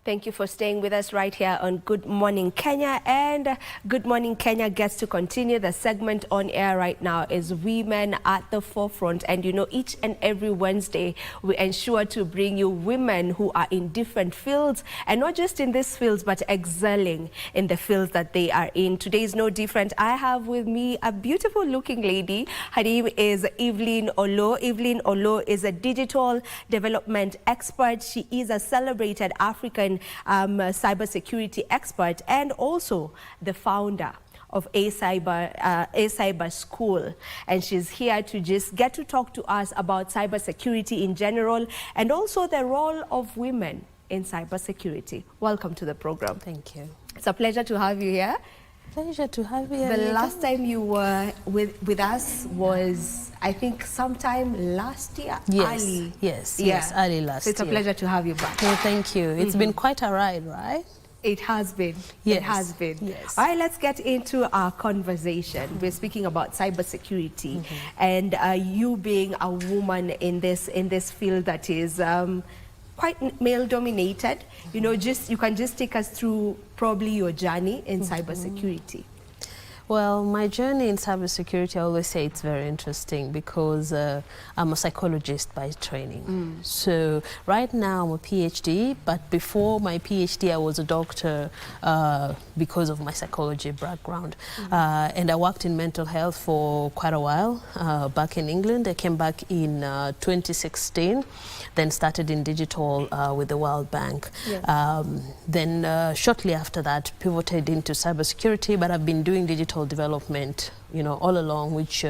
Thank you for staying with us right here on Good Morning Kenya. And Good Morning Kenya gets to continue. The segment on air right now is Women at the Forefront. And you know, each and every Wednesday, we ensure to bring you women who are in different fields, and not just in these fields, but excelling in the fields that they are in. Today is no different. I have with me a beautiful looking lady. Her name is Evelyn Olo. Evelyn Olo is a digital development expert. She is a celebrated African cybersecurity expert, and also the founder of a cyber school. And she's here to just get to talk to us about cybersecurity in general, and also the role of women in cybersecurity. Welcome to the program. Thank you. It's a pleasure to have you here. Pleasure to have you here. The last time you were with us was, I think, sometime last year. Yes, early. yes, So early last year. it's a pleasure to have you back. Well, thank you. It's been quite a ride, right? It has been. Yes. It has been. Yes. All right, let's get into our conversation. We're speaking about cybersecurity, and you being a woman in this field that is quite male-dominated. You know, you can just take us through probably your journey in cybersecurity. Well, my journey in cybersecurity, I always say it's very interesting because I'm a psychologist by training. So right now I'm a PhD, but before my PhD I was a doctor because of my psychology background. And I worked in mental health for quite a while back in England. I came back in 2016, then started in digital with the World Bank. Yes. Then shortly after that pivoted into cybersecurity, but I've been doing digital development, you know, all along, which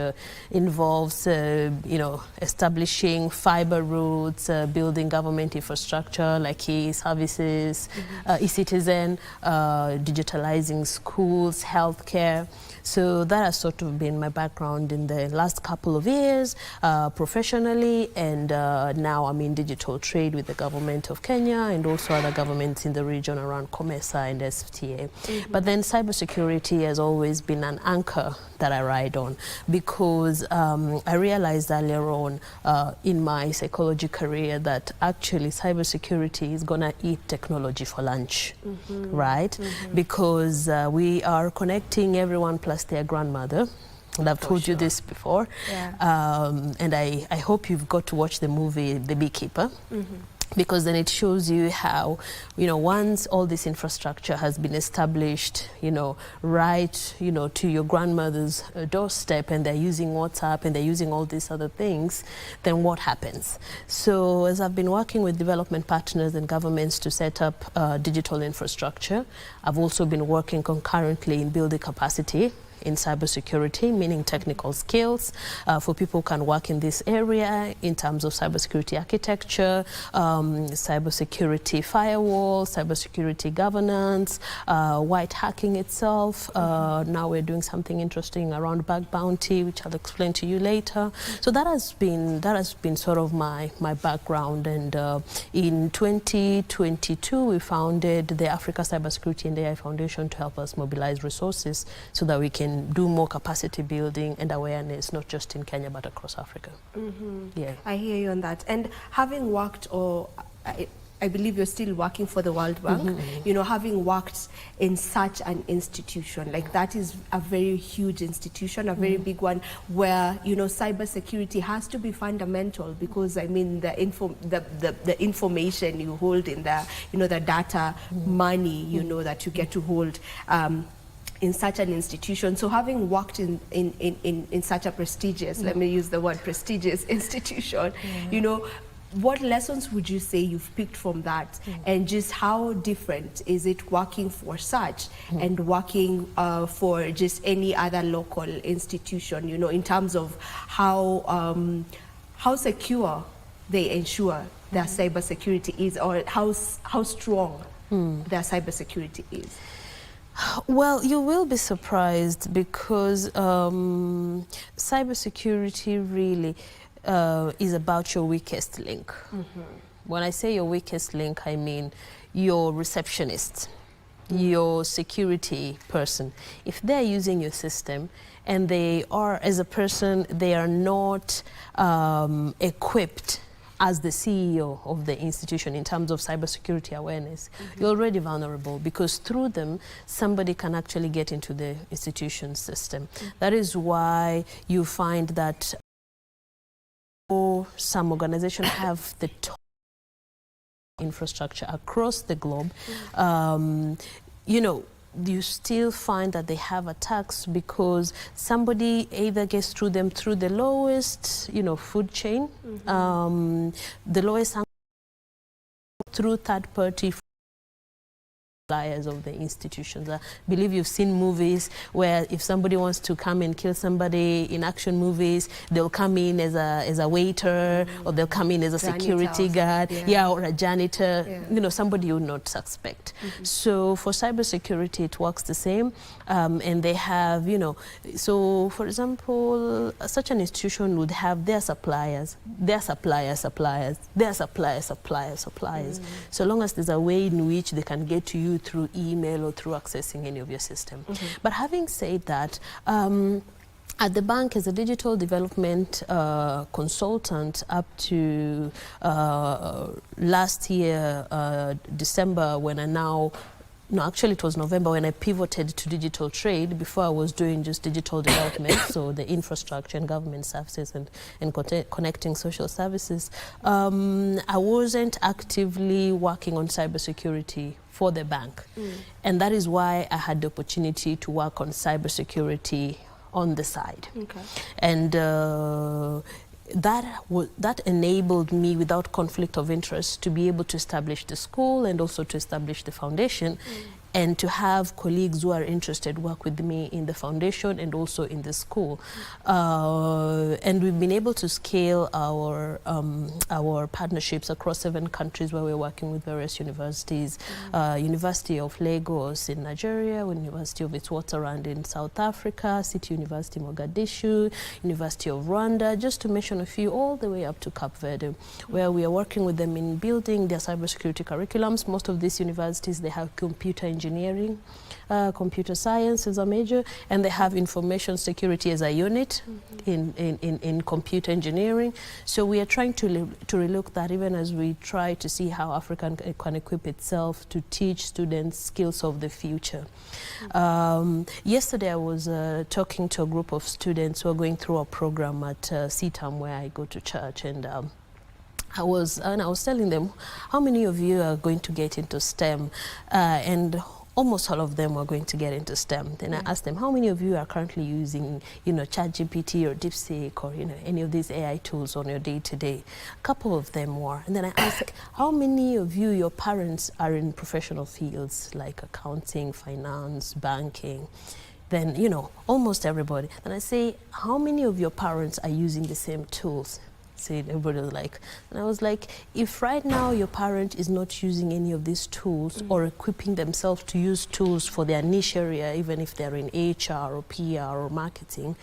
involves, you know, establishing fiber routes, building government infrastructure like e-services, e-citizen, digitalizing schools, healthcare. So that has sort of been my background in the last couple of years professionally, and now I'm in digital trade with the government of Kenya and also other governments in the region around COMESA and SFTA. But then cybersecurity has always been an anchor that I ride on, because I realized earlier on in my psychology career that actually cybersecurity is gonna eat technology for lunch, right? Because we are connecting everyone plus their grandmother. And I've told you this before. And I hope you've got to watch the movie The Beekeeper. Because then it shows you how, you know, once all this infrastructure has been established, you know, right, you know, to your grandmother's doorstep, and they're using WhatsApp and they're using all these other things, then what happens? So as I've been working with development partners and governments to set up digital infrastructure, I've also been working concurrently in building capacity in cybersecurity, meaning technical skills for people who can work in this area in terms of cybersecurity architecture, cybersecurity firewall, cybersecurity governance, white hacking itself. Now we're doing something interesting around bug bounty, which I'll explain to you later. So that has been sort of my background. And in 2022, we founded the Africa Cybersecurity and AI Foundation to help us mobilize resources so that we can do more capacity building and awareness, not just in Kenya but across Africa. Yeah, I hear you on that. And having worked, or I believe you're still working for the World Bank, you know, having worked in such an institution, like that is a very huge institution, a very big one, where, you know, cybersecurity has to be fundamental, because I mean the information you hold in the, you know, the data, money, you know, that you get to hold in such an institution. So having worked in such a prestigious, let me use the word prestigious institution, you know, what lessons would you say you've picked from that, and just how different is it working for such and working for just any other local institution, you know, in terms of how secure they ensure their cybersecurity is, or how strong their cybersecurity is? Well, you will be surprised, because cybersecurity really is about your weakest link. When I say your weakest link, I mean your receptionist, your security person. If they're using your system and they are, as a person, they are not equipped as the CEO of the institution in terms of cybersecurity awareness, you're already vulnerable, because through them, somebody can actually get into the institution system. That is why you find that some organizations have the top infrastructure across the globe. You know, you still find that they have attacks because somebody either gets through them through the lowest, you know, food chain, the lowest through third-party suppliers of the institutions. I believe you've seen movies where if somebody wants to come and kill somebody in action movies, they'll come in as a waiter, or they'll come in as a security guard, or a janitor, you know, somebody you would not suspect. So for cybersecurity, it works the same, and they have, you know, so for example, such an institution would have their suppliers, their suppliers, their suppliers. So long as there's a way in which they can get to you through email or through accessing any of your system. But having said that, at the bank, as a digital development consultant up to last year, December, when actually it was November when I pivoted to digital trade. Before I was doing just digital development, so the infrastructure and government services and connecting social services. I wasn't actively working on cybersecurity for the bank. And that is why I had the opportunity to work on cybersecurity on the side. And that enabled me, without conflict of interest, to be able to establish the school and also to establish the foundation, and to have colleagues who are interested work with me in the foundation and also in the school. And we've been able to scale our partnerships across 7 countries where we're working with various universities. University of Lagos in Nigeria, University of Witwatersrand in South Africa, City University Mogadishu, University of Rwanda, just to mention a few, all the way up to Cape Verde, where we are working with them in building their cybersecurity curriculums. Most of these universities, they have computer engineering, computer science as a major, and they have information security as a unit in computer engineering. So we are trying to relook that, even as we try to see how Africa can equip itself to teach students skills of the future. Yesterday I was talking to a group of students who are going through a program at CETAM, where I go to church, and I was telling them, how many of you are going to get into STEM? And almost all of them were going to get into STEM. Then I asked them, how many of you are currently using, you know, ChatGPT or DeepSeek or, you know, any of these AI tools on your day-to-day? A couple of them were. And then I asked, how many of you, your parents, are in professional fields like accounting, finance, banking? Then, you know, almost everybody. And I say, how many of your parents are using the same tools? Everybody was like, and I was like, if right now your parent is not using any of these tools or equipping themselves to use tools for their niche area, even if they're in HR or PR or marketing,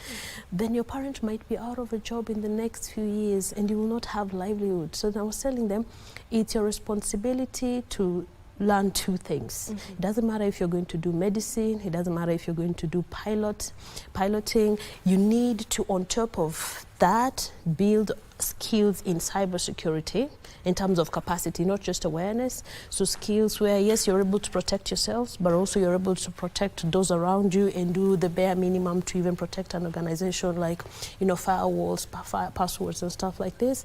then your parent might be out of a job in the next few years and you will not have livelihood. So I was telling them, it's your responsibility to learn 2 things. It doesn't matter if you're going to do medicine, it doesn't matter if you're going to do piloting. You need to, on top of that, build skills in cybersecurity in terms of capacity, not just awareness. So skills where, yes, you're able to protect yourselves, but also you're able to protect those around you and do the bare minimum to even protect an organization, like, you know, firewalls, passwords and stuff like this.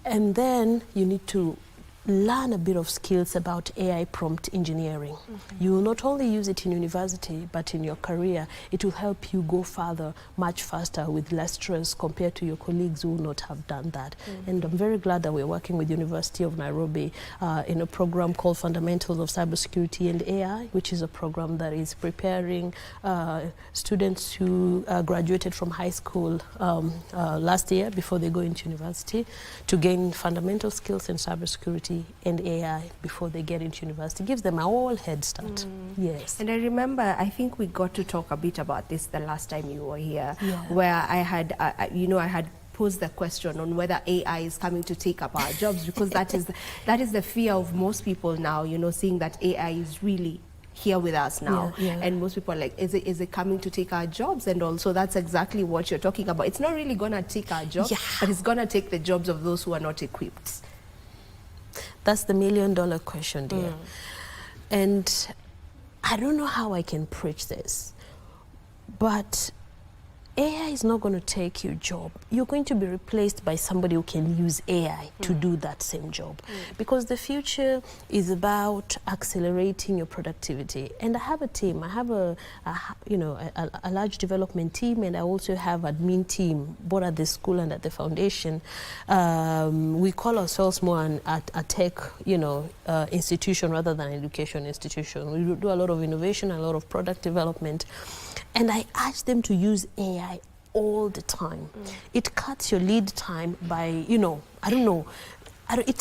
And then you need to learn a bit of skills about AI prompt engineering. You will not only use it in university, but in your career, it will help you go further much faster with less stress compared to your colleagues who will not have done that. And I'm very glad that we're working with University of Nairobi in a program called Fundamentals of Cybersecurity and AI, which is a program that is preparing students who graduated from high school last year before they go into university to gain fundamental skills in cybersecurity and AI before they get into university. Gives them a whole head start. Yes. And I remember, I think we got to talk a bit about this the last time you were here, where I had, you know, I had posed the question on whether AI is coming to take up our jobs, because that is the fear of most people now, you know, seeing that AI is really here with us now. Yeah, yeah. And most people are like, is it coming to take our jobs? And also that's exactly what you're talking about. It's not really going to take our jobs, but it's going to take the jobs of those who are not equipped. That's the million-dollar question, dear. And I don't know how I can preach this, but AI is not going to take your job. You're going to be replaced by somebody who can use AI to do that same job. Because the future is about accelerating your productivity. And I have a team. I have a large development team, and I also have admin team, both at the school and at the foundation. We call ourselves more a tech, institution rather than an education institution. We do a lot of innovation, a lot of product development. And I urge them to use AI all the time. It cuts your lead time by, it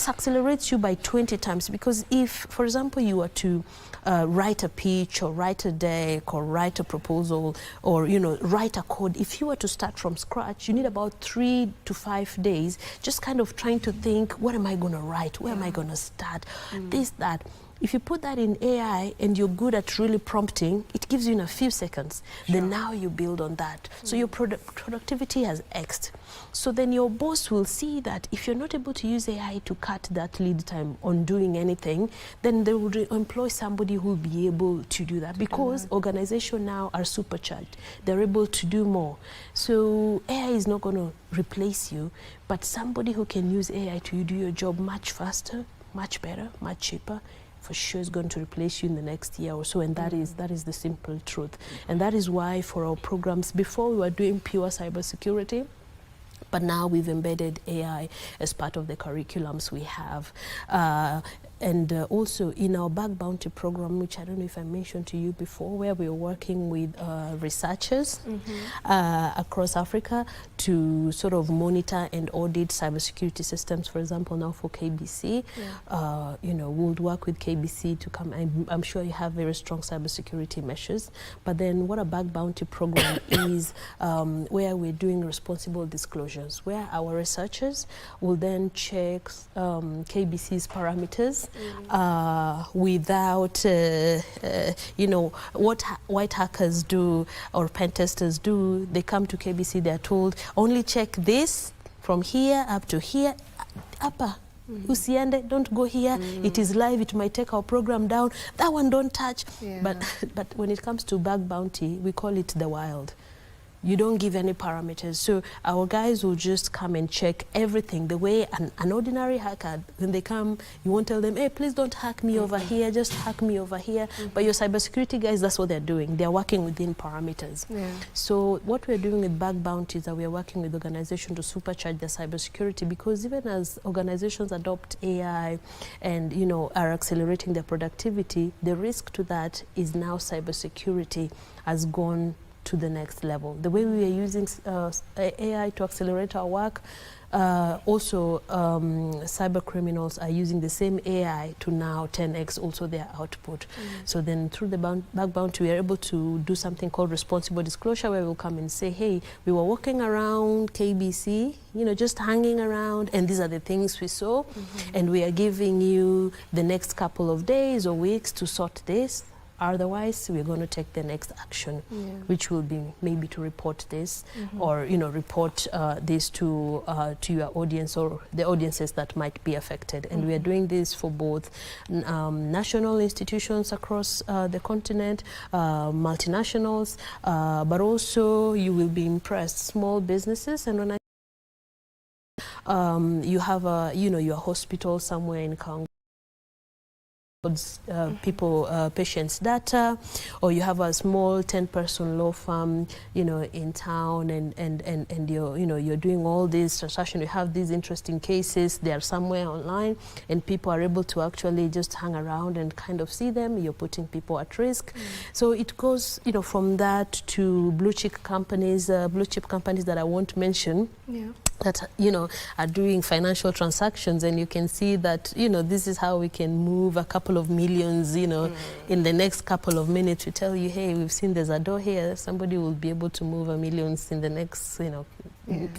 accelerates you by 20 times. Because if, for example, you are to write a pitch or write a deck or write a proposal or, write a code, if you were to start from scratch, you need about 3 to 5 days just kind of trying to think, what am I going to write? Where am I going to start? This, that. If you put that in AI and you're good at really prompting, it gives you in a few seconds. Then now you build on that. So your productivity has X'd. So then your boss will see that if you're not able to use AI to cut that lead time on doing anything, then they will employ somebody who will be able to do that, because organizations now are supercharged. They're able to do more. So AI is not going to replace you, but somebody who can use AI to do your job much faster, much better, much cheaper, for sure is going to replace you in the next year or so, and that is the simple truth. And that is why for our programs, before we were doing pure cybersecurity, but now we've embedded AI as part of the curriculums we have. And also in our Bug Bounty program, which I don't know if I mentioned to you before, where we're working with researchers across Africa to sort of monitor and audit cybersecurity systems. For example, now for KBC, we'll work with KBC to come. I'm sure you have very strong cybersecurity measures. But then what a Bug Bounty program is, where we're doing responsible disclosures, where our researchers will then check KBC's parameters without, what white hackers do or pen testers do. They come to KBC, they're told, only check this from here up to here, upper. Usiende, don't go here. It is live, it might take our program down. That one don't touch. But when it comes to Bug Bounty, we call it the wild. You don't give any parameters. So our guys will just come and check everything. The way an ordinary hacker, when they come, you won't tell them, hey, please don't hack me over here, just hack me over here. But your cybersecurity guys, that's what they're doing. They're working within parameters. So what we're doing with Bug Bounty is that we're working with organizations to supercharge their cybersecurity, because even as organizations adopt AI and, are accelerating their productivity, the risk to that is now cybersecurity has gone to the next level. The way we are using AI to accelerate our work, also cyber criminals are using the same AI to now 10x also their output. So then through the Bug Bounty, we are able to do something called responsible disclosure, where we'll come and say, hey, we were walking around KBC, just hanging around, and these are the things we saw, and we are giving you the next couple of days or weeks to sort this. Otherwise, we're going to take the next action, which will be maybe to report this, or report this to your audience or the audiences that might be affected. And we are doing this for both national institutions across the continent, multinationals, but also, you will be impressed, small businesses. And when you have your hospital somewhere in Congo, patients' data, or you have a small 10-person law firm, in town, and you're doing all these transactions. You have these interesting cases. They are somewhere online, and people are able to actually just hang around and kind of see them. You're putting people at risk. So it goes, from that to blue chip companies that I won't mention. That are doing financial transactions, and you can see that this is how we can move a couple of millions in the next couple of minutes. We tell you, hey, we've seen there's a door here, somebody will be able to move $1 million in the next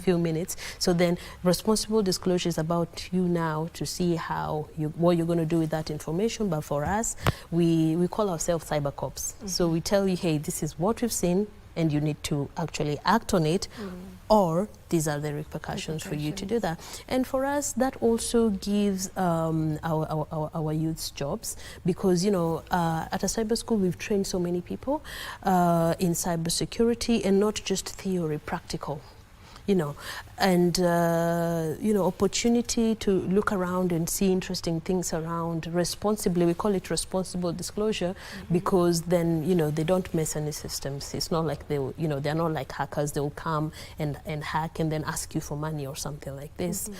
few minutes. So then responsible disclosure is about you now to see what you're going to do with that information. But for us, we call ourselves cyber cops. So we tell you, hey, this is what we've seen, and you need to actually act on it, or these are the repercussions for you to do that. And for us, that also gives our youths jobs, because, you know, at a cyber school, we've trained so many people in cybersecurity, and not just theory, practical. You know, and you know, opportunity to look around and see interesting things around responsibly. We call it responsible disclosure, because then, you know, they don't mess any systems. It's not like you know, they're not like hackers. They will come and hack and then ask you for money or something like this.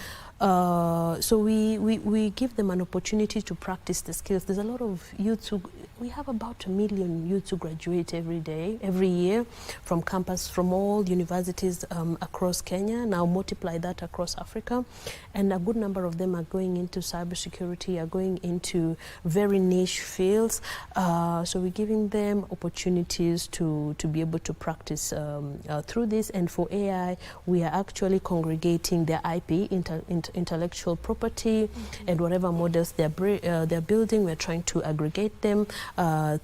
So we give them an opportunity to practice the skills. There's a lot of youth who, we have about 1 million youths who graduate every year from campus, from all universities across Kenya. Now multiply that across Africa, and a good number of them are going into cybersecurity, are going into very niche fields. So we're giving them opportunities to be able to practice through this. And for AI, we are actually congregating their IP, intellectual property, and whatever models they're building. We're trying to aggregate them,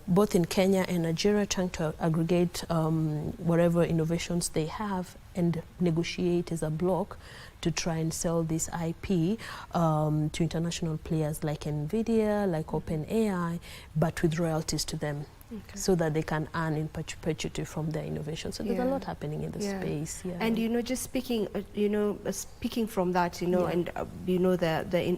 both in Kenya and Nigeria, trying to aggregate whatever innovations they have and negotiate as a block to try and sell this IP to international players like NVIDIA, like OpenAI, but with royalties to them. So that they can earn in perpetuity from their innovation. So there's a lot happening in the space. And, you know, just speaking, you know, speaking from that, you know, and you know, the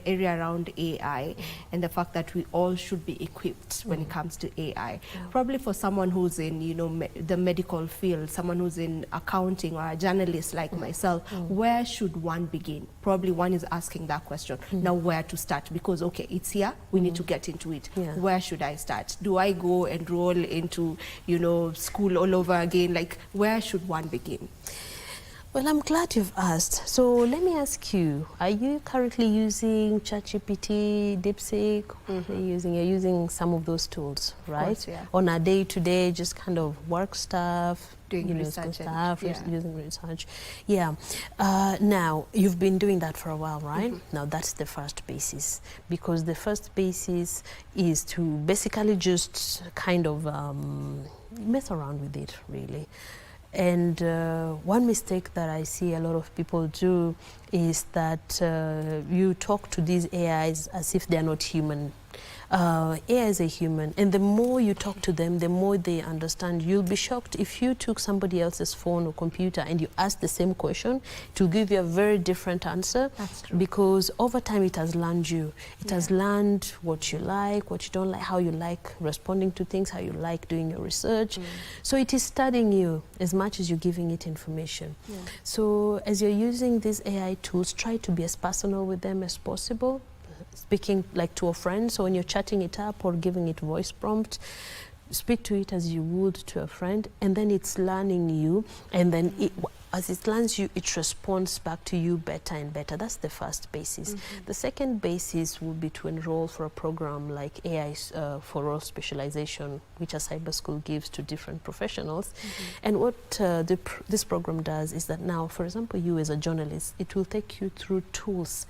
area around AI and the fact that we all should be equipped when it comes to AI. Probably for someone who's in, you know, the medical field, someone who's in accounting, or a journalist like myself, where should one begin? Probably one is asking that question. Now, where to start? Because, okay, it's here, we need to get into it. Where should I start? Do I go enroll into, you know, school all over again? Like, where should one begin? Well, I'm glad you've asked. So let me ask you, are you currently using ChatGPT, DeepSeek? You're using some of those tools, right? Of course, on a day-to-day, just kind of work stuff, doing research stuff, using research. Now, you've been doing that for a while, right? Now, that's the first basis, because the first basis is to basically just kind of mess around with it, really. And one mistake that I see a lot of people do is that you talk to these AIs as if they're not human. AI is a human, and the more you talk to them, the more they understand. You'll be shocked if you took somebody else's phone or computer and you ask the same question, to give you a very different answer. That's true. Because over time it has learned you. It has learned what you like, what you don't like, how you like responding to things, how you like doing your research. So it is studying you as much as you're giving it information. So as you're using these AI tools, try to be as personal with them as possible. Speaking like to a friend, so when you're chatting it up or giving it voice prompt, speak to it as you would to a friend, and then it's learning you, and then as it learns you, it responds back to you better and better. That's the first basis. The second basis would be to enroll for a program like AI for All Specialization, which a cyber school gives to different professionals. And what this program does is that now, for example, you as a journalist, it will take you through tools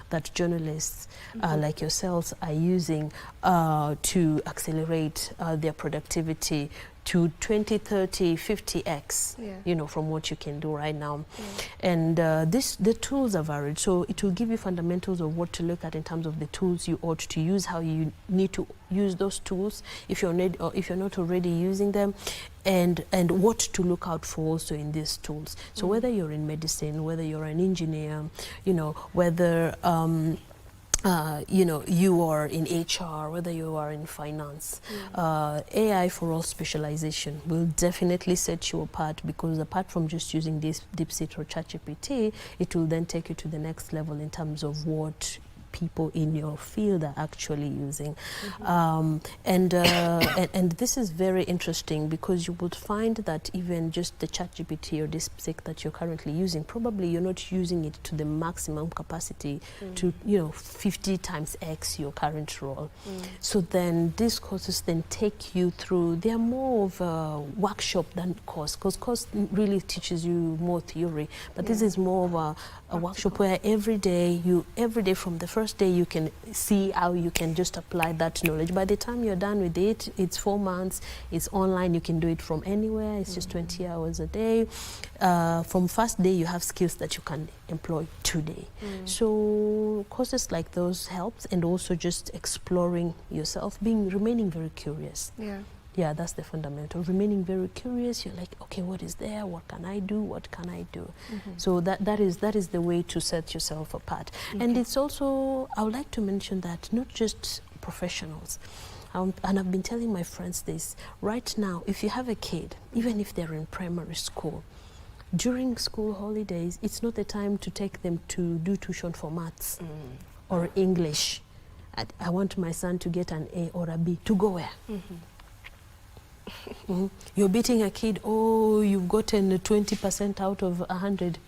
that journalists like yourselves are using to accelerate their productivity to 20, 30, 50x, you know, from what you can do right now. And the tools are varied, so it will give you fundamentals of what to look at in terms of the tools you ought to use, how you need to use those tools if you're not already using them, and what to look out for also in these tools. So whether you're in medicine, whether you're an engineer, you know, whether you know, you are in HR, whether you are in finance, AI for All Specialization will definitely set you apart, because apart from just using this DeepSeek or ChatGPT, it will then take you to the next level in terms of what people in your field are actually using. And this is very interesting because you would find that even just the ChatGPT or DeepSeek that you're currently using, probably you're not using it to the maximum capacity to, 50 times X your current role. So then these courses then take you through, they're more of a workshop than course, because course really teaches you more theory, but this is more of a workshop where every day from the first day you can see how you can just apply that knowledge. By the time you're done with it, it's 4 months, it's online, you can do it from anywhere, it's just 20 hours a day. From first day you have skills that you can employ today. So courses like those helps, and also just exploring yourself, remaining very curious. Yeah, that's the fundamental. Remaining very curious. You're like, okay, what is there? What can I do? What can I do? So that is the way to set yourself apart. And it's also, I would like to mention that not just professionals. And I've been telling my friends this. Right now, if you have a kid, even if they're in primary school, during school holidays, it's not the time to take them to do tuition for maths or English. I want my son to get an A or a B. To go where? You're beating a kid, oh, you've gotten 20% out of 100.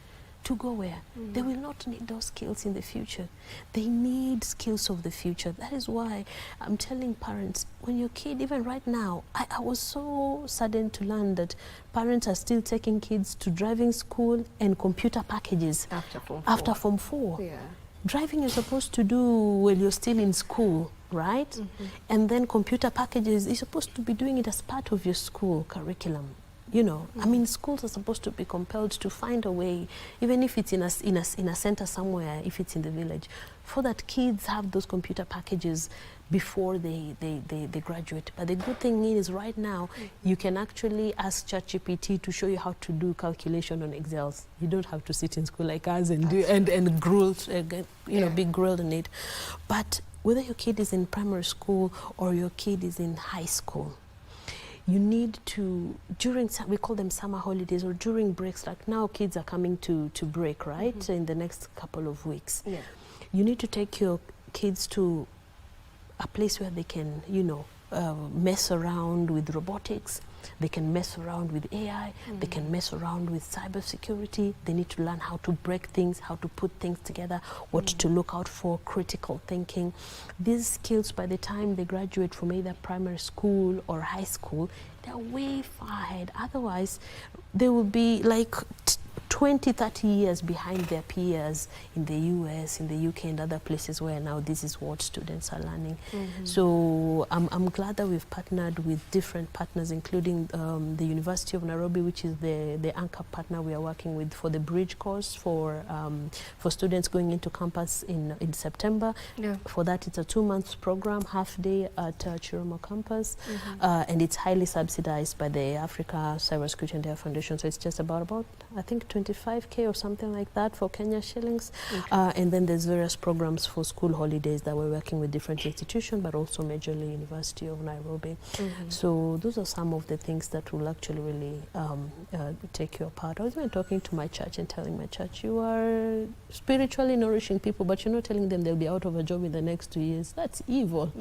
To go where? They will not need those skills in the future. They need skills of the future. That is why I'm telling parents, when your kid, even right now, I was so saddened to learn that parents are still taking kids to driving school and computer packages after Form 4. Yeah. Driving you're supposed to do when you're still in school, right? And then computer packages, you're supposed to be doing it as part of your school curriculum. I mean, schools are supposed to be compelled to find a way, even if it's in a center somewhere, if it's in the village, for that kids have those computer packages before they graduate. But the good thing is right now, you can actually ask ChatGPT to show you how to do calculation on Excels. You don't have to sit in school like us and do and grilled, be grilled on it. But whether your kid is in primary school or your kid is in high school, you need to, we call them summer holidays, or during breaks, like now kids are coming to break, right? In the next couple of weeks. You need to take your kids to a place where they can, mess around with robotics, they can mess around with AI, they can mess around with cybersecurity. They need to learn how to break things, how to put things together, what to look out for, critical thinking. These skills, by the time they graduate from either primary school or high school, they're way far ahead. Otherwise, they will be like 20, 30 years behind their peers in the US, in the UK, and other places where now this is what students are learning. So I'm glad that we've partnered with different partners, including the University of Nairobi, which is the anchor partner we are working with for the bridge course for students going into campus in September. For that, it's a 2-month program, half day at Chiromo campus, and it's highly subsidized by the Africa Cybersecurity and Data Foundation. So it's just about I think 25K or something like that for Kenya shillings. And then there's various programs for school holidays that we're working with different institutions, but also majorly University of Nairobi. So those are some of the things that will actually really take you apart. I was even talking to my church and telling my church, you are spiritually nourishing people, but you're not telling them they'll be out of a job in the next 2 years. That's evil.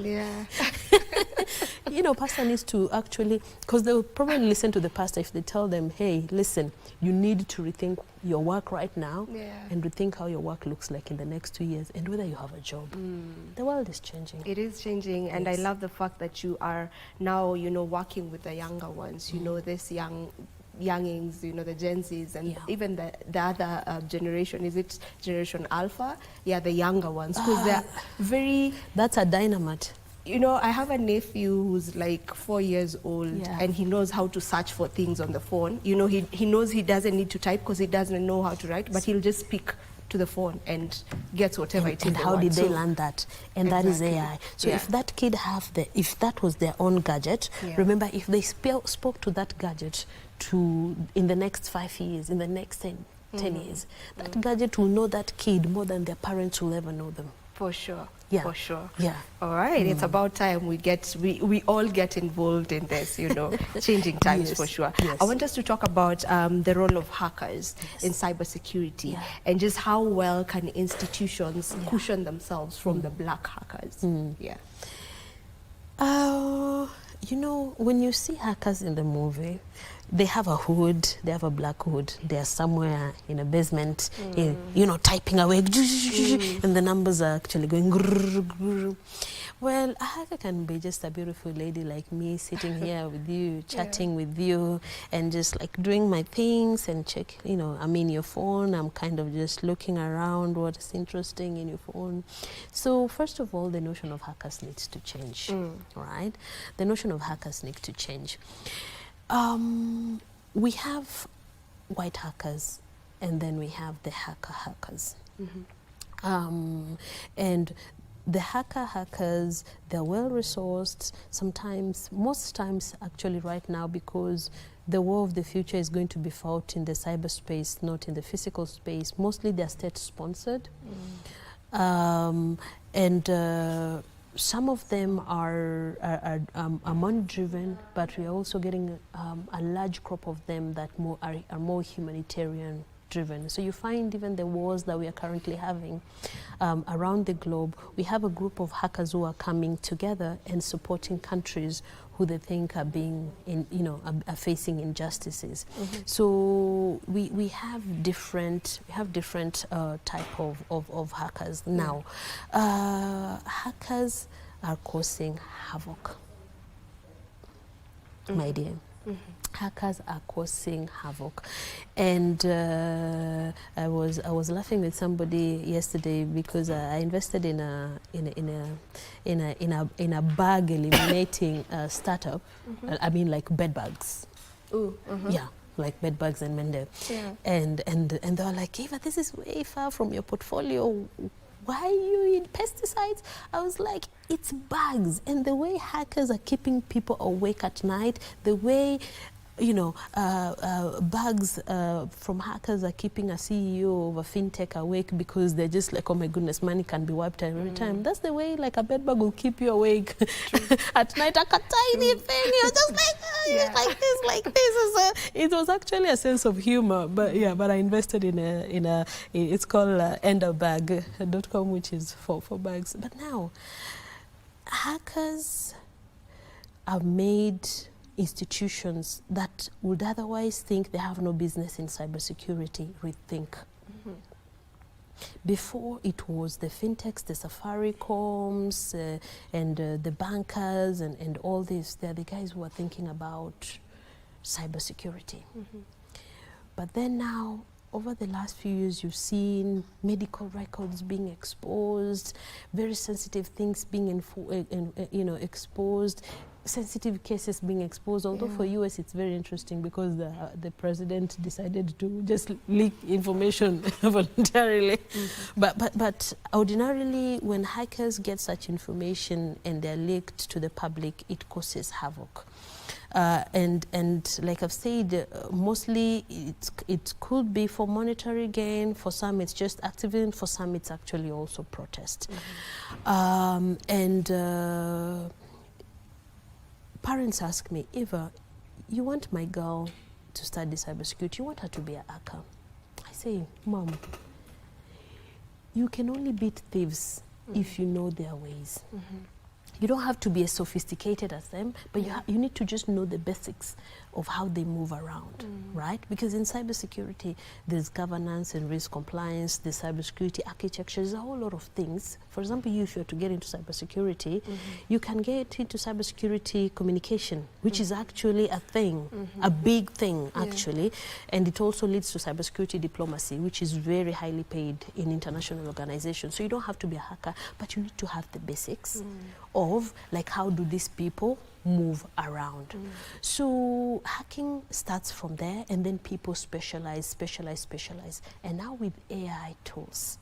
Pastor needs to actually, because they will probably listen to the pastor if they tell them, hey, listen, you need to rethink your work right now and rethink how your work looks like in the next 2 years and whether you have a job. The world is changing. It is changing, and I love the fact that you are now, working with the younger ones, this youngings, the Gen Zs, and even the other generation. Is it Generation Alpha? Yeah, the younger ones, because they're very... That's a dynamite. I have a nephew who's like 4 years old, and he knows how to search for things on the phone. He knows he doesn't need to type because he doesn't know how to write, but he'll just speak to the phone and gets whatever it is. And how did they learn that? And that is AI. So if that kid if that was their own gadget, remember, if they spoke to that gadget in the next 5 years, in the next 10 years, that gadget will know that kid more than their parents will ever know them. For sure. Yeah. For sure. Yeah. All right. It's about time we all get involved in this, you know, changing times Yes. for sure. Yes. I want us to talk about the role of hackers in cybersecurity, Yeah. and just how well can institutions cushion themselves from the black hackers. Yeah. You know, when you see hackers in the movie, they have a hood, they have a black hood. They're somewhere in a basement, you know, typing away, and the numbers are actually going. Well, a hacker can be just a beautiful lady like me, sitting here with you, chatting with you, and just like doing my things and check, you know, I'm in your phone, I'm kind of just looking around what's interesting in your phone. So first of all, the notion of hackers needs to change, right? The notion of hackers needs to change. We have white hackers, and then we have the hackers. And the hackers, they're well-resourced, sometimes, most times actually right now, because the war of the future is going to be fought in the cyberspace, not in the physical space. Mostly they're state-sponsored. Some of them are money-driven, but we're also getting a large crop of them that are more humanitarian driven. So you find even the wars that we are currently having around the globe, we have a group of hackers who are coming together and supporting countries who they think are being, are facing injustices. So we have different type of hackers now. Hackers are causing havoc, my dear. Hackers are causing havoc, and I was laughing with somebody yesterday because I invested in a bag eliminating startup. I mean, like bed bugs. Yeah, like bed bugs and Mende. And they were like, Eva, this is way far from your portfolio. Why are you in pesticides? I was like, it's bugs, and the way hackers are keeping people awake at night, the way bugs from hackers are keeping a CEO of a fintech awake because they're just like, oh my goodness, money can be wiped every time. That's the way like a bed bug will keep you awake at night. Like a tiny thing, you're just like, like this. It was actually a sense of humor, but yeah, but I invested in a it's called enderbag.com, which is for bags. But now, hackers have made institutions that would otherwise think they have no business in cybersecurity rethink. Before it was the fintechs, the Safaricom's, and the bankers and all this. They're the guys who are thinking about cybersecurity. But then now, over the last few years, you've seen medical records being exposed, very sensitive things being exposed, sensitive cases being exposed. Although for US it's very interesting because the president decided to just leak information voluntarily. But ordinarily, when hackers get such information and they're leaked to the public, it causes havoc. And like I've said, mostly it could be for monetary gain. For some, it's just activism. For some, it's actually also protest. Parents ask me, Eva, you want my girl to study cybersecurity? You want her to be a hacker? I say, Mom, you can only beat thieves if you know their ways. You don't have to be as sophisticated as them, but you need to just know the basics of how they move around, right? Because in cybersecurity, there's governance and risk compliance, there's cybersecurity architecture, there's a whole lot of things. For example, if you're to get into cybersecurity, you can get into cybersecurity communication, which is actually a thing, a big thing, actually. And it also leads to cybersecurity diplomacy, which is very highly paid in international organizations. So you don't have to be a hacker, but you need to have the basics of like, how do these people move around? So hacking starts from there, and then people specialize. And now with AI tools,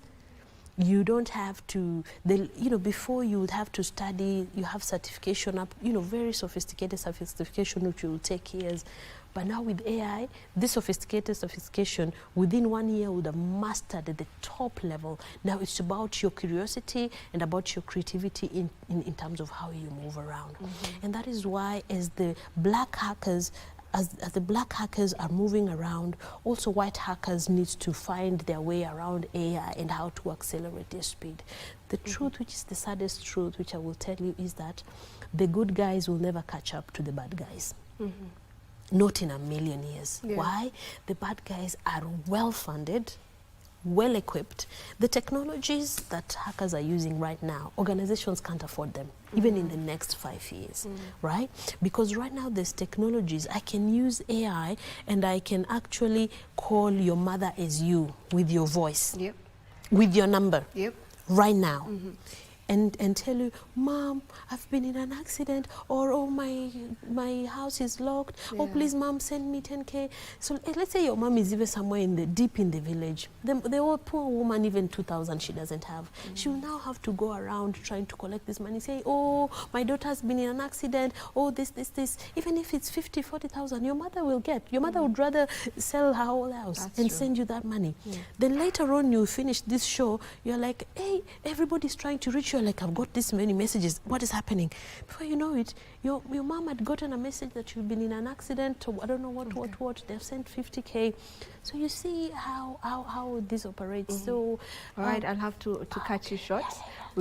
You don't have to, you know, before you would have to study, you have certification up, you know, very sophisticated certification which will take years. But now with AI, this sophistication, within 1 year would have mastered at the top level. Now it's about your curiosity and about your creativity in terms of how you move around. And that is why as the black hackers, as the black hackers are moving around, also white hackers need to find their way around AI and how to accelerate their speed. The truth, which is the saddest truth, which I will tell you, is that the good guys will never catch up to the bad guys. Not in a million years. Yeah. Why? The bad guys are well-funded, well-equipped. The technologies that hackers are using right now, organizations can't afford them, even in the next 5 years, right? Because right now there's technologies, I can use AI and I can actually call your mother as you with your voice, with your number, right now. And tell you, Mom, I've been in an accident, or oh, my house is locked, oh please Mom, send me 10K. So let's say your mom is even somewhere deep in the village. The old poor woman, even 2,000 she doesn't have. She will now have to go around trying to collect this money, say, oh, my daughter's been in an accident, oh, this. Even if it's 50, 40,000, your mother will get. Your mother would rather sell her whole house and send you that money. Then later on, you finish this show, you're like, hey, everybody's trying to reach you. Like, I've got this many messages, what is happening? Before you know it, your mom had gotten a message that you've been in an accident, or I don't know what, they've sent 50K. So you see how this operates. So all right, I'll have to cut you short. We